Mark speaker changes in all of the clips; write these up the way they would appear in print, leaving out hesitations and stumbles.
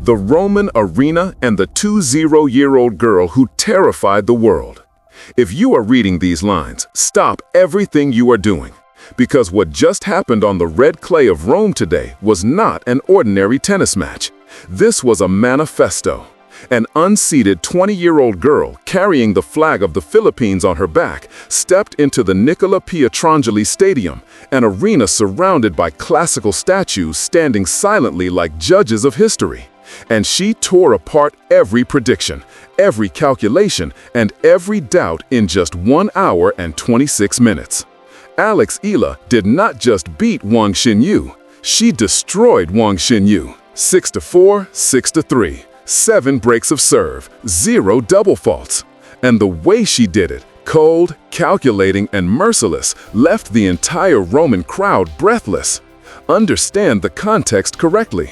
Speaker 1: the Roman arena and the 20-year-old girl who terrified the world. If you are reading these lines, stop everything you are doing. Because what just happened on the red clay of Rome today was not an ordinary tennis match. This was a manifesto. An unseeded 20-year-old girl carrying the flag of the Philippines on her back stepped into the Nicola Pietrangeli Stadium, an arena surrounded by classical statues standing silently like judges of history. And she tore apart every prediction, every calculation, and every doubt in just 1 hour and 26 minutes. Alex Eala did not just beat Wang Xinyu, she destroyed Wang Xinyu. 6-4, 6-3. 7 breaks of serve, 0 double faults. And the way she did it, cold, calculating, and merciless, left the entire Roman crowd breathless. Understand the context correctly.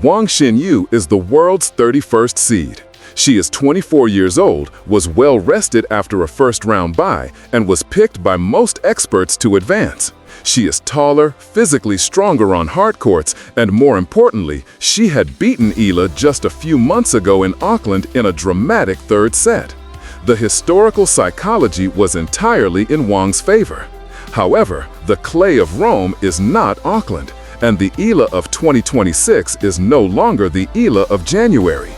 Speaker 1: Wang Xinyu is the world's 31st seed. She is 24 years old, was well rested after a first-round bye, and was picked by most experts to advance. She is taller, physically stronger on hard courts, and more importantly, she had beaten Eala just a few months ago in Auckland in a dramatic third set. The historical psychology was entirely in Wang's favor. However, the clay of Rome is not Auckland, and the Eala of 2026 is no longer the Eala of January.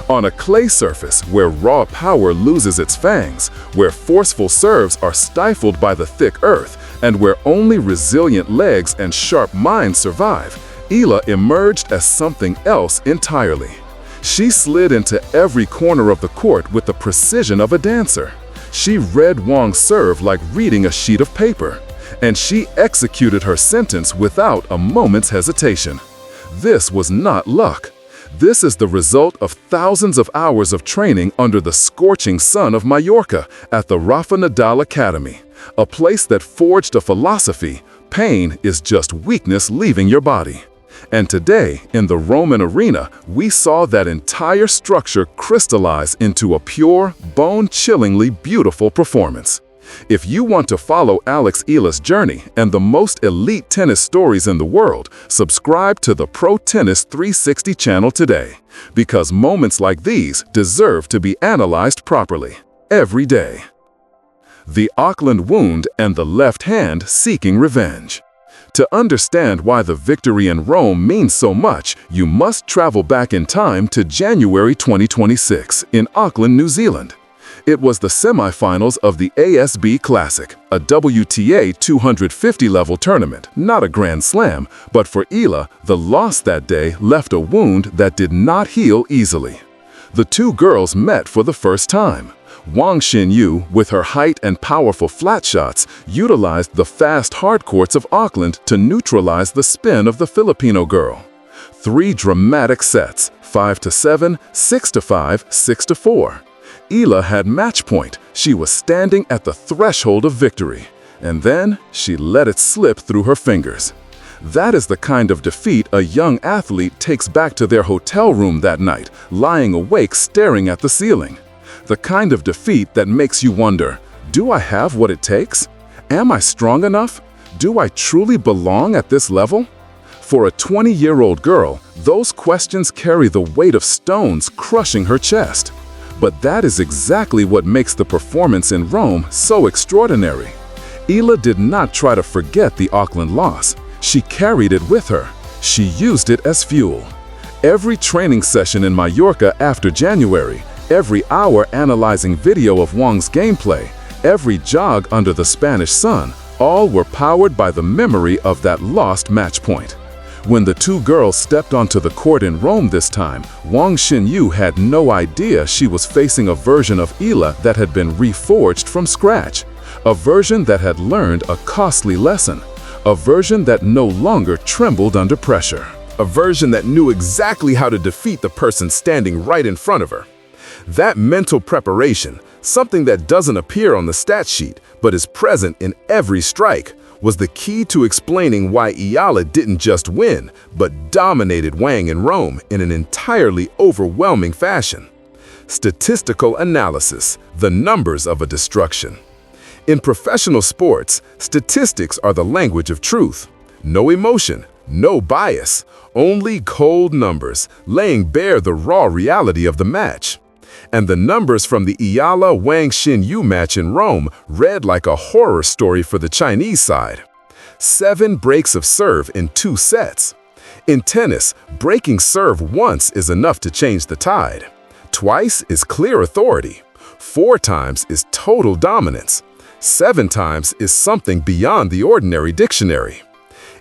Speaker 1: On a clay surface where raw power loses its fangs, where forceful serves are stifled by the thick earth, and where only resilient legs and sharp minds survive, Eala emerged as something else entirely. She slid into every corner of the court with the precision of a dancer. She read Wang's serve like reading a sheet of paper, and she executed her sentence without a moment's hesitation. This was not luck. This is the result of thousands of hours of training under the scorching sun of Mallorca at the Rafa Nadal Academy, a place that forged a philosophy: pain is just weakness leaving your body. And today, in the Roman arena, we saw that entire structure crystallize into a pure, bone-chillingly beautiful performance. If you want to follow Alex Eala's journey and the most elite tennis stories in the world, subscribe to the Pro Tennis 360 channel today, because moments like these deserve to be analyzed properly, every day. The Auckland wound and the left hand seeking revenge. To understand why the victory in Rome means so much, you must travel back in time to January 2026 in Auckland, New Zealand. It was the semifinals of the ASB Classic, a WTA 250 level tournament, not a Grand Slam, but for Eala, the loss that day left a wound that did not heal easily. The two girls met for the first time. Wang Xinyu, with her height and powerful flat shots, utilized the fast hard courts of Auckland to neutralize the spin of the Filipino girl. 3 dramatic sets, 5-7, 6-5, 6-4. Eala had match point. She was standing at the threshold of victory, and then she let it slip through her fingers. That is the kind of defeat a young athlete takes back to their hotel room that night, lying awake staring at the ceiling. The kind of defeat that makes you wonder, do I have what it takes? Am I strong enough? Do I truly belong at this level? For a 20-year-old girl, those questions carry the weight of stones crushing her chest. But that is exactly what makes the performance in Rome so extraordinary. Eala did not try to forget the Auckland loss. She carried it with her. She used it as fuel. Every training session in Mallorca after January, every hour analyzing video of Wang's gameplay, every jog under the Spanish sun, all were powered by the memory of that lost match point. When the two girls stepped onto the court in Rome this time, Wang Xinyu had no idea she was facing a version of Eala that had been reforged from scratch, a version that had learned a costly lesson, a version that no longer trembled under pressure, a version that knew exactly how to defeat the person standing right in front of her. That mental preparation, something that doesn't appear on the stat sheet but is present in every strike, was the key to explaining why Eala didn't just win, but dominated Wang in Rome in an entirely overwhelming fashion. Statistical analysis, the numbers of a destruction. In professional sports, statistics are the language of truth. No emotion, No bias, only cold numbers, laying bare the raw reality of the match. And the numbers from the Eala-Wang Xinyu match in Rome read like a horror story for the Chinese side. 7 breaks of serve in 2 sets. In tennis, breaking serve once is enough to change the tide. Twice is clear authority. 4 times is total dominance. 7 times is something beyond the ordinary dictionary.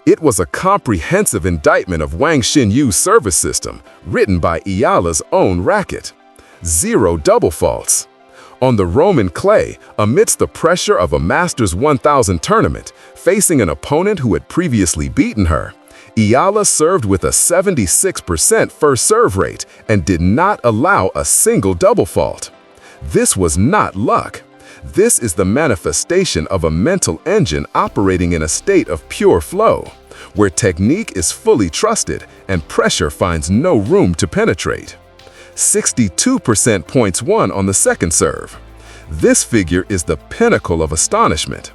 Speaker 1: It was a comprehensive indictment of Wang Xinyu's service system, written by Eala's own racket. 0 double faults. On the Roman clay, amidst the pressure of a Masters 1000 tournament, facing an opponent who had previously beaten her, Eala served with a 76% first serve rate and did not allow a single double fault. This was not luck. This is the manifestation of a mental engine operating in a state of pure flow, where technique is fully trusted and pressure finds no room to penetrate. 62% points won on the second serve. This figure is the pinnacle of astonishment.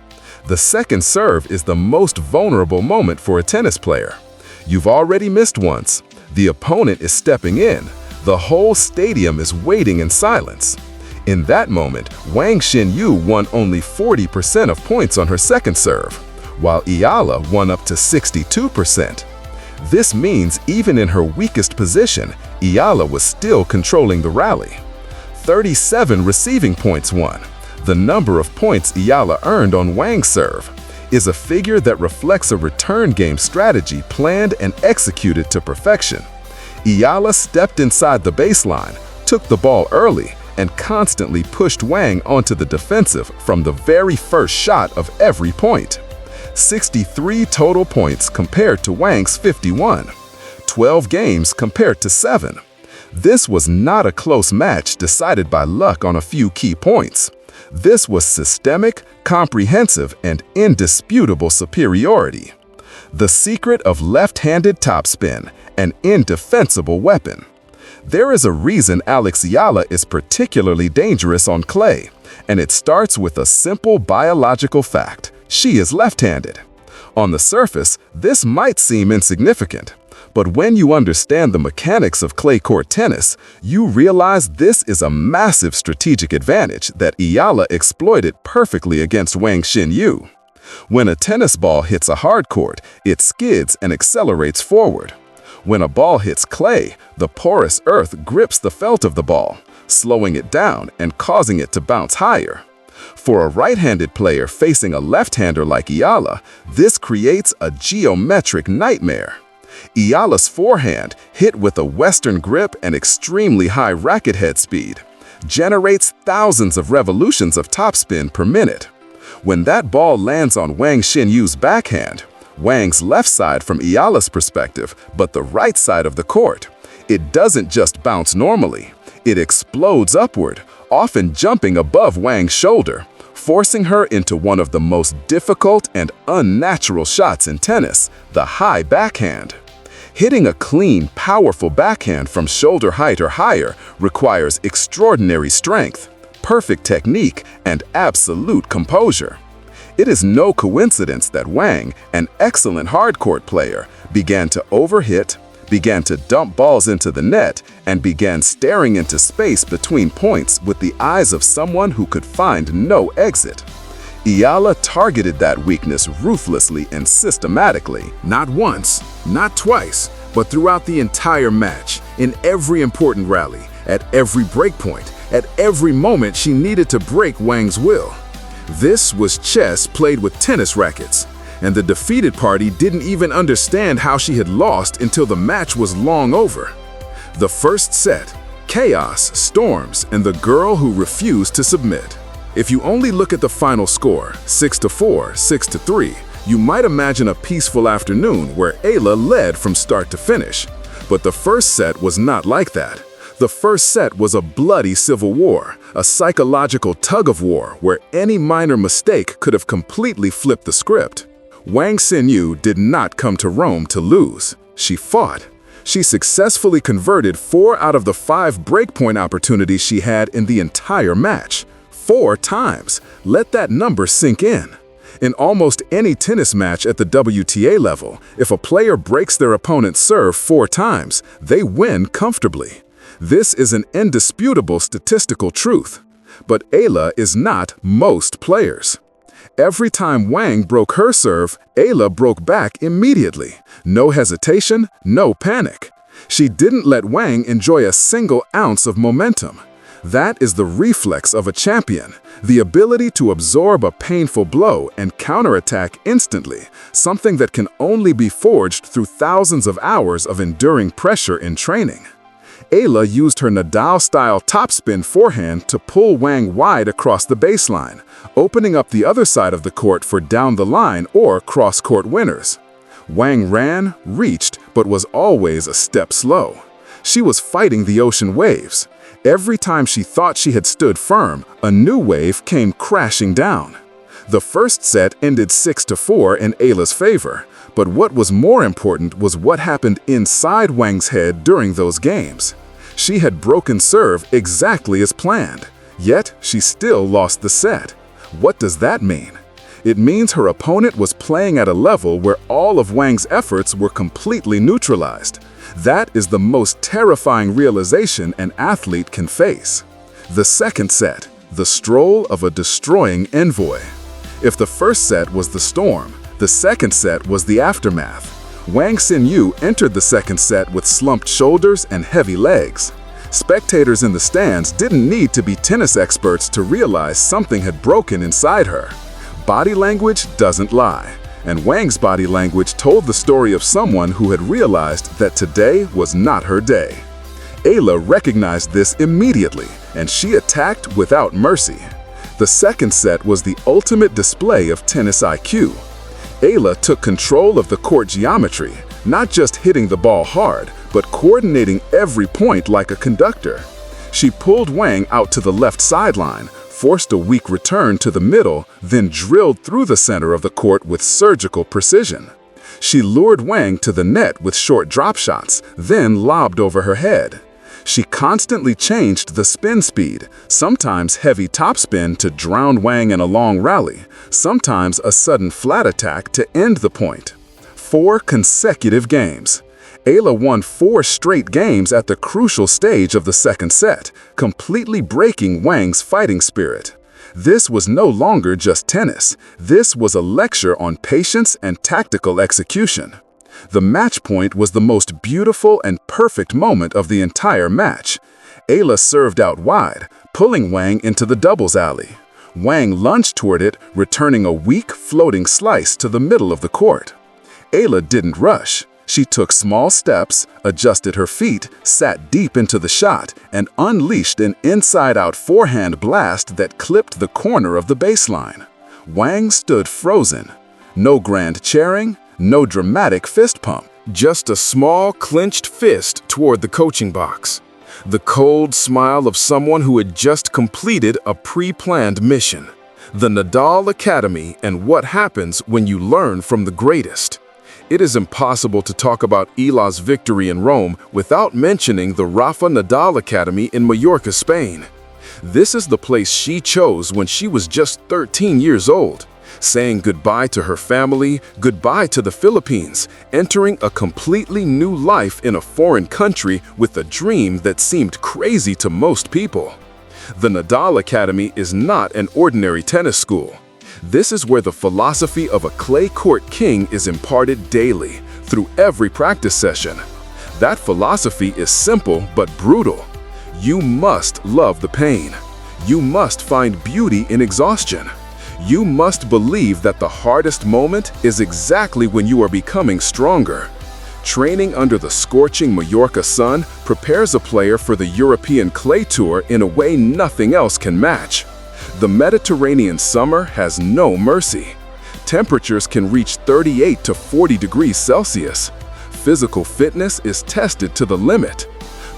Speaker 1: The second serve is the most vulnerable moment for a tennis player. You've already missed once. The opponent is stepping in. The whole stadium is waiting in silence. In that moment, Wang Xinyu won only 40% of points on her second serve, while Eala won up to 62%. This means even in her weakest position, Eala was still controlling the rally. 37 receiving points won. The number of points Eala earned on Wang's serve is a figure that reflects a return game strategy planned and executed to perfection. Eala stepped inside the baseline, took the ball early, and constantly pushed Wang onto the defensive from the very first shot of every point. 63 total points compared to Wang's 51. 12 games compared to 7. This was not a close match decided by luck on a few key points. This was systemic, comprehensive, and indisputable superiority. The secret of left-handed topspin, an indefensible weapon. There is a reason Alex Eala is particularly dangerous on clay, and it starts with a simple biological fact. She is left-handed. On the surface, this might seem insignificant, but when you understand the mechanics of clay court tennis, you realize this is a massive strategic advantage that Eala exploited perfectly against Wang Xinyu. When a tennis ball hits a hard court, it skids and accelerates forward. When a ball hits clay, the porous earth grips the felt of the ball, slowing it down and causing it to bounce higher. For a right-handed player facing a left-hander like Eala, this creates a geometric nightmare. Eala's forehand, hit with a Western grip and extremely high racket head speed, generates thousands of revolutions of topspin per minute. When that ball lands on Wang Xinyu's backhand, Wang's left side from Eala's perspective, but the right side of the court, it doesn't just bounce normally. It explodes upward, often jumping above Wang's shoulder, forcing her into one of the most difficult and unnatural shots in tennis, the high backhand. Hitting a clean, powerful backhand from shoulder height or higher requires extraordinary strength, perfect technique, and absolute composure. It is no coincidence that Wang, an excellent hardcourt player, began to overhit, began to dump balls into the net, and began staring into space between points with the eyes of someone who could find no exit. Eala targeted that weakness ruthlessly and systematically, not once, not twice, but throughout the entire match, in every important rally, at every breakpoint, at every moment she needed to break Wang's will. This was chess played with tennis rackets, and the defeated party didn't even understand how she had lost until the match was long over. The first set, chaos, storms, and the girl who refused to submit. If you only look at the final score, 6-4, 6-3, you might imagine a peaceful afternoon where Eala led from start to finish. But the first set was not like that. The first set was a bloody civil war, a psychological tug-of-war where any minor mistake could have completely flipped the script. Wang Xinyu did not come to Rome to lose. She fought. She successfully converted 4 out of the 5 breakpoint opportunities she had in the entire match. 4 times. Let that number sink in. In almost any tennis match at the WTA level, if a player breaks their opponent's serve 4 times, they win comfortably. This is an indisputable statistical truth. But Eala is not most players. Every time Wang broke her serve, Eala broke back immediately. No hesitation, no panic. She didn't let Wang enjoy a single ounce of momentum. That is the reflex of a champion, the ability to absorb a painful blow and counterattack instantly, something that can only be forged through thousands of hours of enduring pressure in training. Eala used her Nadal-style topspin forehand to pull Wang wide across the baseline, opening up the other side of the court for down-the-line or cross-court winners. Wang ran, reached, but was always a step slow. She was fighting the ocean waves. Every time she thought she had stood firm, a new wave came crashing down. The first set ended 6-4 in Eala's favor, but what was more important was what happened inside Wang's head during those games. She had broken serve exactly as planned, yet she still lost the set. What does that mean? It means her opponent was playing at a level where all of Wang's efforts were completely neutralized. That is the most terrifying realization an athlete can face. The second set, the stroll of a destroying envoy. If the first set was the storm, the second set was the aftermath. Wang Xinyu entered the second set with slumped shoulders and heavy legs. Spectators in the stands didn't need to be tennis experts to realize something had broken inside her. Body language doesn't lie. And Wang's body language told the story of someone who had realized that today was not her day. Eala recognized this immediately, and she attacked without mercy. The second set was the ultimate display of tennis IQ. Eala took control of the court geometry, not just hitting the ball hard, but coordinating every point like a conductor. She pulled Wang out to the left sideline, forced a weak return to the middle, then drilled through the center of the court with surgical precision. She lured Wang to the net with short drop shots, then lobbed over her head. She constantly changed the spin speed, sometimes heavy topspin to drown Wang in a long rally, sometimes a sudden flat attack to end the point. 4 consecutive games. Eala won 4 straight games at the crucial stage of the second set, completely breaking Wang's fighting spirit. This was no longer just tennis. This was a lecture on patience and tactical execution. The match point was the most beautiful and perfect moment of the entire match. Eala served out wide, pulling Wang into the doubles alley. Wang lunged toward it, returning a weak, floating slice to the middle of the court. Eala didn't rush. She took small steps, adjusted her feet, sat deep into the shot, and unleashed an inside-out forehand blast that clipped the corner of the baseline. Wang stood frozen. No grand cheering, no dramatic fist pump. Just a small, clenched fist toward the coaching box. The cold smile of someone who had just completed a pre-planned mission. The Nadal Academy and what happens when you learn from the greatest. It is impossible to talk about Eala's victory in Rome without mentioning the Rafa Nadal Academy in Mallorca, Spain. This is the place she chose when she was just 13 years old, saying goodbye to her family, goodbye to the Philippines, entering a completely new life in a foreign country with a dream that seemed crazy to most people. The Nadal Academy is not an ordinary tennis school. This is where the philosophy of a clay court king is imparted daily, through every practice session. That philosophy is simple but brutal. You must love the pain. You must find beauty in exhaustion. You must believe that the hardest moment is exactly when you are becoming stronger. Training under the scorching Mallorca sun prepares a player for the European Clay Tour in a way nothing else can match. The Mediterranean summer has no mercy. Temperatures can reach 38 to 40 degrees Celsius. Physical fitness is tested to the limit.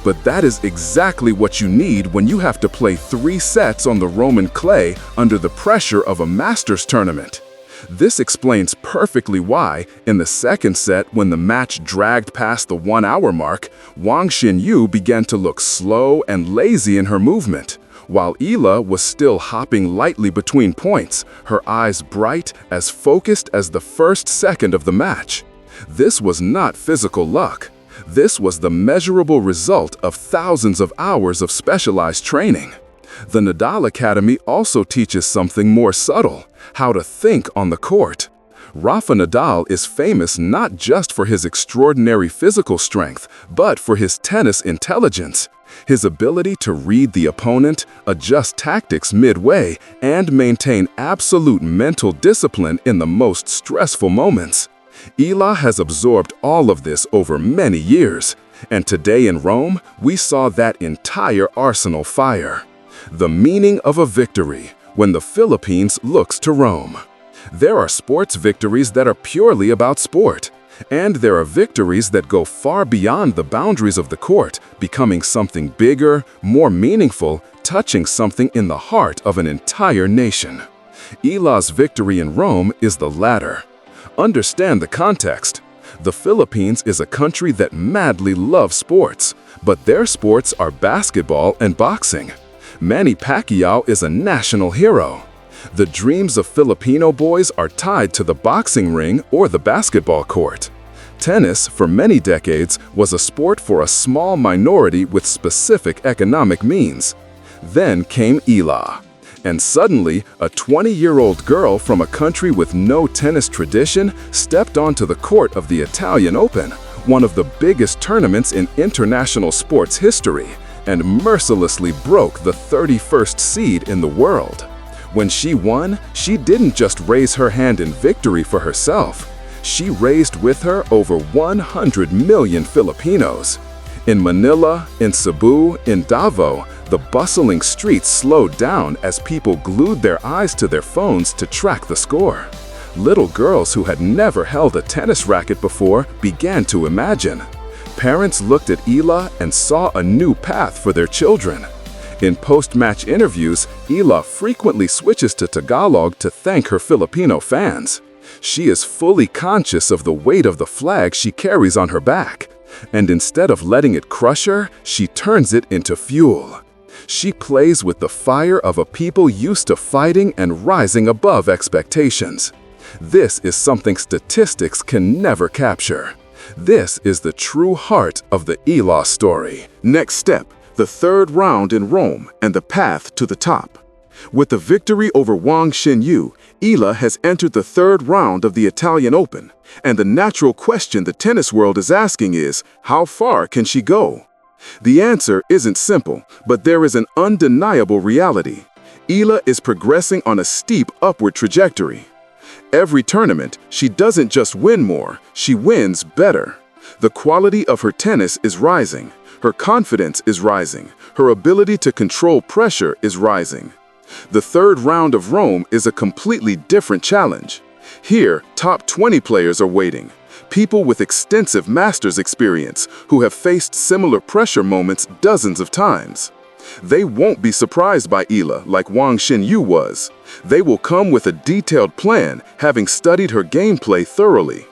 Speaker 1: But that is exactly what you need when you have to play 3 sets on the Roman clay under the pressure of a Masters tournament. This explains perfectly why, in the second set when the match dragged past the 1-hour mark, Wang Xinyu began to look slow and lazy in her movement. While Eala was still hopping lightly between points, her eyes bright, as focused as the first second of the match. This was not physical luck. This was the measurable result of thousands of hours of specialized training. The Nadal Academy also teaches something more subtle: how to think on the court. Rafa Nadal is famous not just for his extraordinary physical strength, but for his tennis intelligence. His ability to read the opponent, adjust tactics midway, and maintain absolute mental discipline in the most stressful moments. Eala has absorbed all of this over many years, and today in Rome, we saw that entire arsenal fire. The meaning of a victory when the Philippines looks to Rome. There are sports victories that are purely about sport, and there are victories that go far beyond the boundaries of the court, becoming something bigger, more meaningful, touching something in the heart of an entire nation. Eala's victory in Rome is the latter. Understand the context. The Philippines is a country that madly loves sports, but their sports are basketball and boxing. Manny Pacquiao is a national hero. The dreams of Filipino boys are tied to the boxing ring or the basketball court. Tennis, for many decades, was a sport for a small minority with specific economic means. Then came Eala. And suddenly, a 20-year-old girl from a country with no tennis tradition stepped onto the court of the Italian Open, one of the biggest tournaments in international sports history, and mercilessly broke the 31st seed in the world. When she won, she didn't just raise her hand in victory for herself. She raised with her over 100 million Filipinos. In Manila, in Cebu, in Davao, the bustling streets slowed down as people glued their eyes to their phones to track the score. Little girls who had never held a tennis racket before began to imagine. Parents looked at Eala and saw a new path for their children. In post-match interviews, Eala frequently switches to Tagalog to thank her Filipino fans. She is fully conscious of the weight of the flag she carries on her back, and instead of letting it crush her, she turns it into fuel. She plays with the fire of a people used to fighting and rising above expectations. This is something statistics can never capture. This is the true heart of the Eala story. Next step: the third round in Rome and the path to the top. With the victory over Wang Xinyu, Eala has entered the third round of the Italian Open, and the natural question the tennis world is asking is, how far can she go? The answer isn't simple, but there is an undeniable reality. Eala is progressing on a steep upward trajectory. Every tournament, she doesn't just win more, she wins better. The quality of her tennis is rising. Her confidence is rising. Her ability to control pressure is rising. The third round of Rome is a completely different challenge. Here, top 20 players are waiting. People with extensive Masters experience who have faced similar pressure moments dozens of times. They won't be surprised by Eala like Wang Xinyu was. They will come with a detailed plan, having studied her gameplay thoroughly.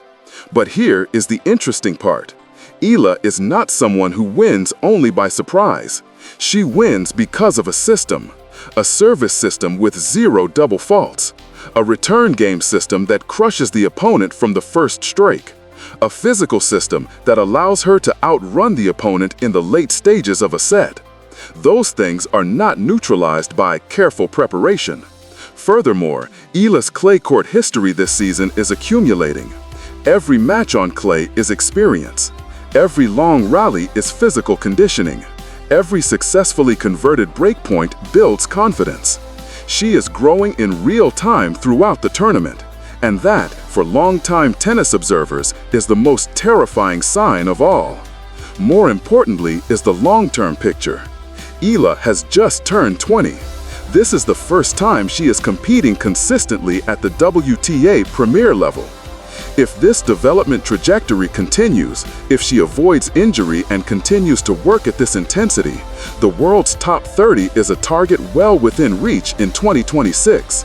Speaker 1: But here is the interesting part. Eala is not someone who wins only by surprise. She wins because of a system. A service system with zero double faults. A return game system that crushes the opponent from the first strike. A physical system that allows her to outrun the opponent in the late stages of a set. Those things are not neutralized by careful preparation. Furthermore, Eala's clay court history this season is accumulating. Every match on clay is experience. Every long rally is physical conditioning. Every successfully converted breakpoint builds confidence. She is growing in real time throughout the tournament, and that, for long-time tennis observers, is the most terrifying sign of all. More importantly is the long-term picture. Eala has just turned 20. This is the first time she is competing consistently at the WTA Premier level. If this development trajectory continues, if she avoids injury and continues to work at this intensity, the world's top 30 is a target well within reach in 2026.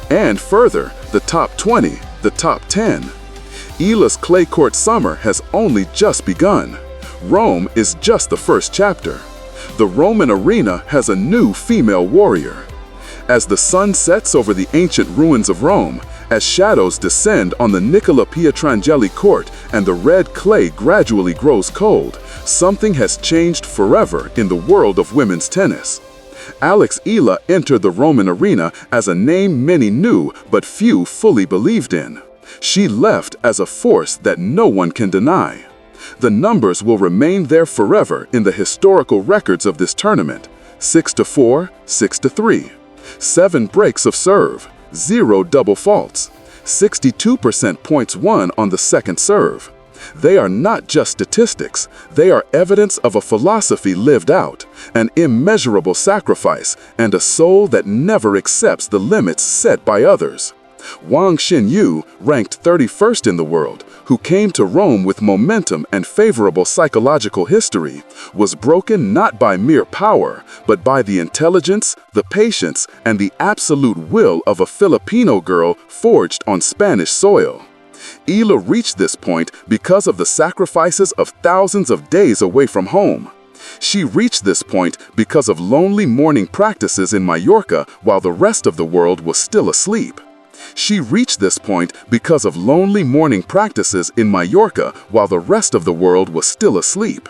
Speaker 1: And further, the top 20, the top 10. Eala's clay court summer has only just begun. Rome is just the first chapter. The Roman arena has a new female warrior. As the sun sets over the ancient ruins of Rome, as shadows descend on the Nicola Pietrangeli court and the red clay gradually grows cold, something has changed forever in the world of women's tennis. Alex Eala entered the Roman arena as a name many knew but few fully believed in. She left as a force that no one can deny. The numbers will remain there forever in the historical records of this tournament: 6-4, 6-3. 7 breaks of serve, 0 double faults, 62% points won on the second serve. They are not just statistics, they are evidence of a philosophy lived out, an immeasurable sacrifice, and a soul that never accepts the limits set by others. Wang Xinyu, ranked 31st in the world, who came to Rome with momentum and favorable psychological history, was broken not by mere power, but by the intelligence, the patience, and the absolute will of a Filipino girl forged on Spanish soil. Eala reached this point because of the sacrifices of thousands of days away from home. She reached this point because of lonely morning practices in Mallorca while the rest of the world was still asleep. She reached this point because of lonely morning practices in Mallorca while the rest of the world was still asleep.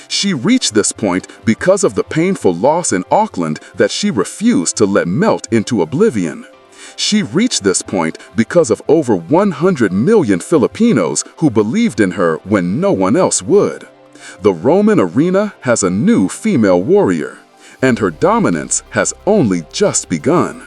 Speaker 1: She reached this point because of the painful loss in Auckland that she refused to let melt into oblivion. She reached this point because of over 100 million Filipinos who believed in her when no one else would. The Roman arena has a new female warrior, and her dominance has only just begun.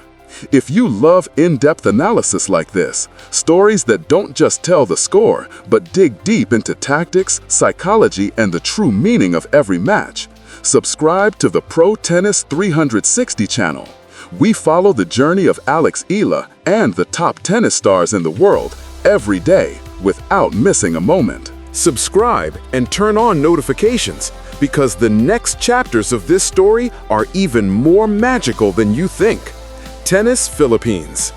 Speaker 1: If you love in-depth analysis like this, stories that don't just tell the score, but dig deep into tactics, psychology, and the true meaning of every match, subscribe to the Pro Tennis 360 channel. We follow the journey of Alex Eala and the top tennis stars in the world every day without missing a moment. Subscribe and turn on notifications, because the next chapters of this story are even more magical than you think. Tennis Philippines.